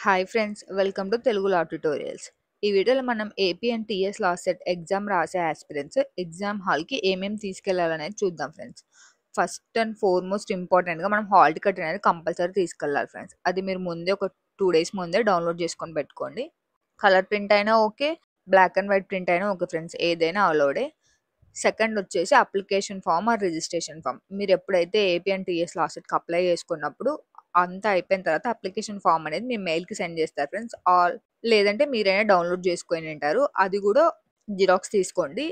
Hi friends, welcome to Telugu law tutorials. ఈ వీడియోలో మనం AP and TS law set exam రాసే ఆస్పిరెంట్స్ ఎగ్జామ్ హాల్కి ఏమేమి తీసుకెళ్లాలనేది చూద్దాం ఫ్రెండ్స్. ఫస్ట్ అండ్ ఫార్మోస్ట్ ఇంపార్టెంట్గా మనం హాల్ టికెట్ అనేది కంపల్సరీ తీసుకెళ్ళాలి ఫ్రెండ్స్. అది మీరు ముందే ఒక 2 days ముందే డౌన్లోడ్ చేసుకొని పెట్టుకోండి. కలర్ ప్రింట్ అయినా okay, black and white print అయినా ఓకే ఫ్రెండ్స్, ఏదైనా అలౌడే. సెకండ్ వచ్చేసి application form or registration form. మీరు ఎప్పుడైతే ఏపీ అండ్ టీఎస్ లా సెట్కి అప్లై చేసుకున్నప్పుడు అంతా అయిపోయిన తర్వాత అప్లికేషన్ ఫామ్ అనేది మీ మెయిల్కి సెండ్ చేస్తారు ఫ్రెండ్స్. ఆల్ లేదంటే మీరైనా డౌన్లోడ్ చేసుకొని ఉంటారు, అది కూడా జిరాక్స్ తీసుకోండి.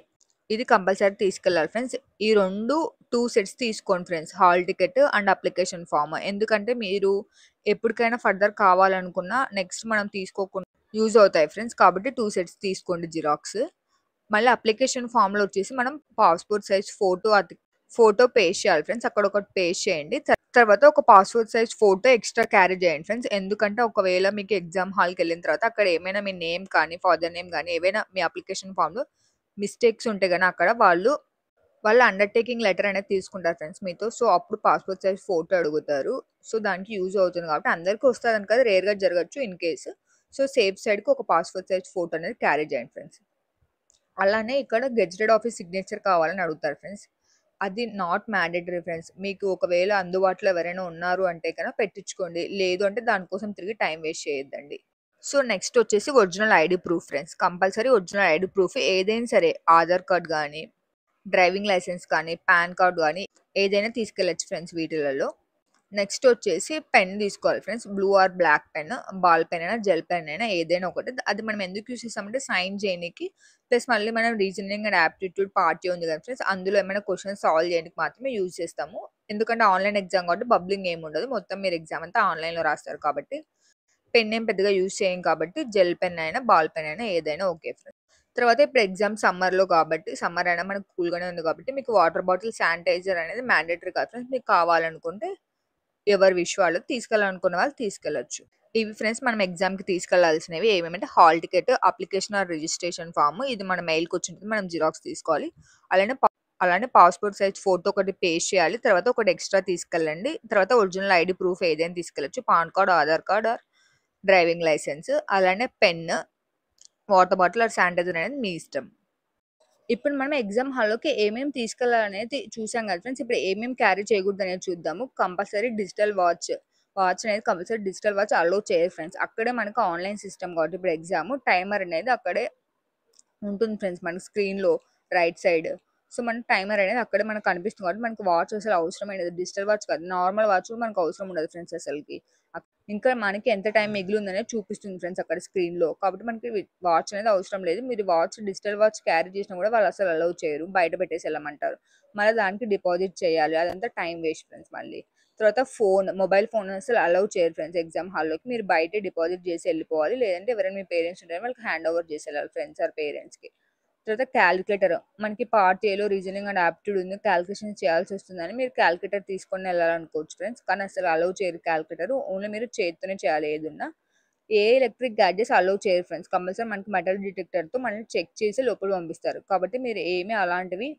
ఇది కంపల్సరీ తీసుకెళ్ళాలి ఫ్రెండ్స్. ఈ రెండు 2 sets తీసుకోండి friends, hall ticket and application form. ఎందుకంటే మీరు ఎప్పటికైనా ఫర్దర్ కావాలనుకున్నా నెక్స్ట్ మనం తీసుకోకుండా యూజ్ అవుతాయి ఫ్రెండ్స్. కాబట్టి 2 sets తీసుకోండి జిరాక్స్. మళ్ళీ అప్లికేషన్ ఫామ్లో వచ్చేసి మనం పాస్పోర్ట్ సైజ్ ఫోటో పేస్ట్ చేయాలి ఫ్రెండ్స్. అక్కడ ఒకటి పేస్ట్ చేయండి. తర్వాత ఒక passport size photo extra carry చేయండి ఫ్రెండ్స్. ఎందుకంటే ఒకవేళ మీకు ఎగ్జామ్ హాల్కి వెళ్ళిన తర్వాత అక్కడ ఏమైనా మీ నేమ్ కానీ ఫాదర్ నేమ్ కానీ ఏవైనా మీ అప్లికేషన్ ఫామ్లో మిస్టేక్స్ ఉంటే కానీ అక్కడ వాళ్ళ అండర్టేకింగ్ లెటర్ అనేది తీసుకుంటారు ఫ్రెండ్స్ మీతో. సో అప్పుడు పాస్పోర్ట్ సైజ్ ఫోటో అడుగుతారు. సో దానికి యూజ్ అవుతుంది కాబట్టి అందరికీ వస్తుందని కదా, రేర్గా జరగచ్చు ఇన్ కేసు. సో సేఫ్ సైడ్కి ఒక పాస్పోర్ట్ సైజ్ ఫోటో అనేది క్యారీ చేయండి ఫ్రెండ్స్. అలానే ఇక్కడ గెజిటెడ్ ఆఫీస్ సిగ్నేచర్ కావాలని అడుగుతారు ఫ్రెండ్స్. అది నాట్ మ్యాండేటరీ ఫ్రెండ్స్. మీకు ఒకవేళ అందుబాటులో ఎవరైనా ఉన్నారు అంటే కనుక పెట్టించుకోండి, లేదు అంటే దానికోసం తిరిగి టైం వేస్ట్ చేయొద్దండి. సో నెక్స్ట్ వచ్చేసి original ID proof friends. Compulsory original ID proof ఏదైనా సరే, ఆధార్ కార్డ్ కానీ, డ్రైవింగ్ లైసెన్స్ కానీ, పాన్ కార్డ్ కానీ ఏదైనా తీసుకెళ్ళచ్చు ఫ్రెండ్స్ వీటిలలో. నెక్స్ట్ వచ్చేసి పెన్ తీసుకోవాలి friends. Blue or black pen, ball pen అయినా జెల్ పెన్ అయినా ఏదైనా ఒకటి. అది మనం ఎందుకు యూస్ చేస్తామంటే సైన్ చేయడానికి, ప్లస్ మళ్ళీ మనం రీజనింగ్ అండ్ యాప్టిట్యూడ్ పార్టీ ఉంది కదా ఫ్రెండ్స్, అందులో ఏమైనా క్వశ్చన్స్ సాల్వ్ చేయడానికి మాత్రమే యూజ్ చేస్తాము. ఎందుకంటే ఆన్లైన్ ఎగ్జామ్ కాబట్టి బబ్లింగ్ ఏమి ఉండదు, మొత్తం మీరు ఎగ్జామ్ అంతా ఆన్లైన్లో రాస్తారు కాబట్టి పెన్ ఏం పెద్దగా యూజ్ చేయం. కాబట్టి జెల్ పెన్ అయినా బాల్ పెన్ అయినా ఏదైనా ఓకే ఫ్రెండ్స్. తర్వాత ఇప్పుడు ఎగ్జామ్ సమ్మర్లో కాబట్టి, సమ్మర్ అయినా మనకు కూల్గానే ఉంది కాబట్టి మీకు వాటర్ బాటిల్, శానిటైజర్ అనేది మ్యాండేటరీ కాదు ఫ్రెండ్స్. మీకు కావాలనుకుంటే ఎవరి విష్ వాళ్ళకి తీసుకెళ్ళాలనుకున్న వాళ్ళు తీసుకెళ్ళచ్చు. ఇవి ఫ్రెండ్స్ మనం ఎగ్జామ్కి తీసుకెళ్లాల్సినవి. ఏమేమంటే hall ticket, application or registration form, ఇది మన మెయిల్కి వచ్చింటుంది, మనం జిరాక్స్ తీసుకోవాలి. అలానే పాస్పోర్ట్ సైజ్ ఫోటో ఒకటి పేస్ట్ చేయాలి. తర్వాత ఒకటి ఎక్స్ట్రా తీసుకెళ్ళండి. తర్వాత ఒరిజినల్ ఐడి ప్రూఫ్ ఏదైనా తీసుకెళ్ళచ్చు, PAN card, Aadhaar card or driving license. అలానే pen, water bottle or sanitizer అనేది మీ ఇష్టం. ఇప్పుడు మనం ఎగ్జామ్ హాల్లోకి ఏమేమి తీసుకెళ్లాలనేది చూసాం కదా ఫ్రెండ్స్. ఇప్పుడు ఏమేమి క్యారీ చేయకూడదు అనేది చూద్దాము. కంపల్సరీ డిజిటల్ వాచ్ అనేది కంపల్సరీ డిజిటల్ వాచ్ అలో చేయరు ఫ్రెండ్స్. అక్కడే మనకు ఆన్లైన్ సిస్టమ్ కాబట్టి ఇప్పుడు ఎగ్జామ్ టైమర్ అనేది అక్కడే ఉంటుంది ఫ్రెండ్స్, మనకి స్క్రీన్లో రైట్ సైడ్. సో మన టైమర్ అనేది అక్కడే మనకు కనిపిస్తుంది కాబట్టి మనకు వాచ్ అసలు అవసరం అనేది డిజిటల్ వాచ్ కాదు, నార్మల్ వాచ్ కూడా మనకు అవసరం ఉండదు ఫ్రెండ్స్ అసలుకి. ఇంకా మనకి ఎంత టైం మిగిలి ఉందనేది చూపిస్తుంది ఫ్రెండ్స్ అక్కడ స్క్రీన్లో. కాబట్టి మనకి వాచ్ అనేది అవసరం లేదు. మీరు డిజిటల్ వాచ్ క్యారీ చేసినా కూడా వాళ్ళు అసలు అలౌ చేయరు, బయట పెట్టేసి వెళ్ళమంటారు. మళ్ళీ దానికి డిపాజిట్ చేయాలి, అదంతా టైం వేస్ట్ ఫ్రెండ్స్. మళ్ళీ తర్వాత మొబైల్ ఫోన్ అసలు అలౌ చేయరు ఫ్రెండ్స్ ఎగ్జామ్ హాల్లోకి. మీరు బయటే డిపాజిట్ చేసి వెళ్ళిపోవాలి, లేదంటే ఎవరైనా మీ పేరెంట్స్ ఉంటారో వాళ్ళకి హ్యాండ్ ఓవర్ చేసి వెళ్ళాలి ఫ్రెండ్స్ ఆర్ పేరెంట్స్కి. తర్వాత క్యాలిక్యులేటర్, మనకి పార్ట్ ఏలో రీజనింగ్ అండ్ యాప్టిట్యూడ్ ఉంది, క్యాలిక్యులేషన్ చేయాల్సి వస్తుందని మీరు క్యాలిక్యులేటర్ తీసుకొని వెళ్ళాలనుకోవచ్చు ఫ్రెండ్స్. కానీ అసలు అలౌ చేయరు క్యాలిక్యులేటర్, ఓన్లీ మీరు చేతితోనే చేయాలి ఏదున్నా. ఏ ఎలక్ట్రిక్ గ్యాడ్జెట్స్ అలౌ చేయరు ఫ్రెండ్స్. కంపల్సరీ మనకి మెటల్ డిటెక్టర్తో మనల్ని చెక్ చేసి లోపల పంపిస్తారు. కాబట్టి మీరు ఏమీ అలాంటివి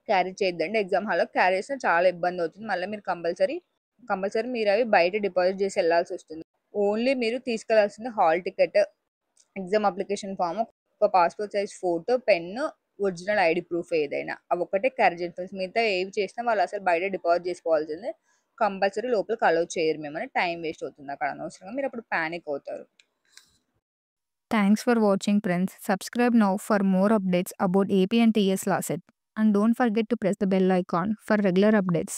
క్యారీ చేయొద్దండి. ఎగ్జామ్ హాల్లో క్యారీ చేస్తే చాలా ఇబ్బంది అవుతుంది. మళ్ళీ మీరు కంపల్సరీ మీరు అవి బయట డిపాజిట్ చేసి వెళ్ళాల్సి వస్తుంది. ఓన్లీ మీరు తీసుకెళ్లాల్సింది hall ticket, exam application form, ఒక passport size photo, pen, original ID proof ఏదైనా అవి ఒకటే క్యారీ చేయండి. మిగతా ఏవి చేసినా వాళ్ళు అసలు బయట డిపాజిట్ చేసుకోవాల్సిందే. కంపల్సరీ లోపలికి అలౌ చేయరు, మేమని టైం వేస్ట్ అవుతుంది అక్కడ అనవసరంగా, మీరు అప్పుడు ప్యానిక్ అవుతారు. Thanks for watching friends. Subscribe now for more updates about AP and TS Law Set. And don't forget to press the bell icon for regular updates.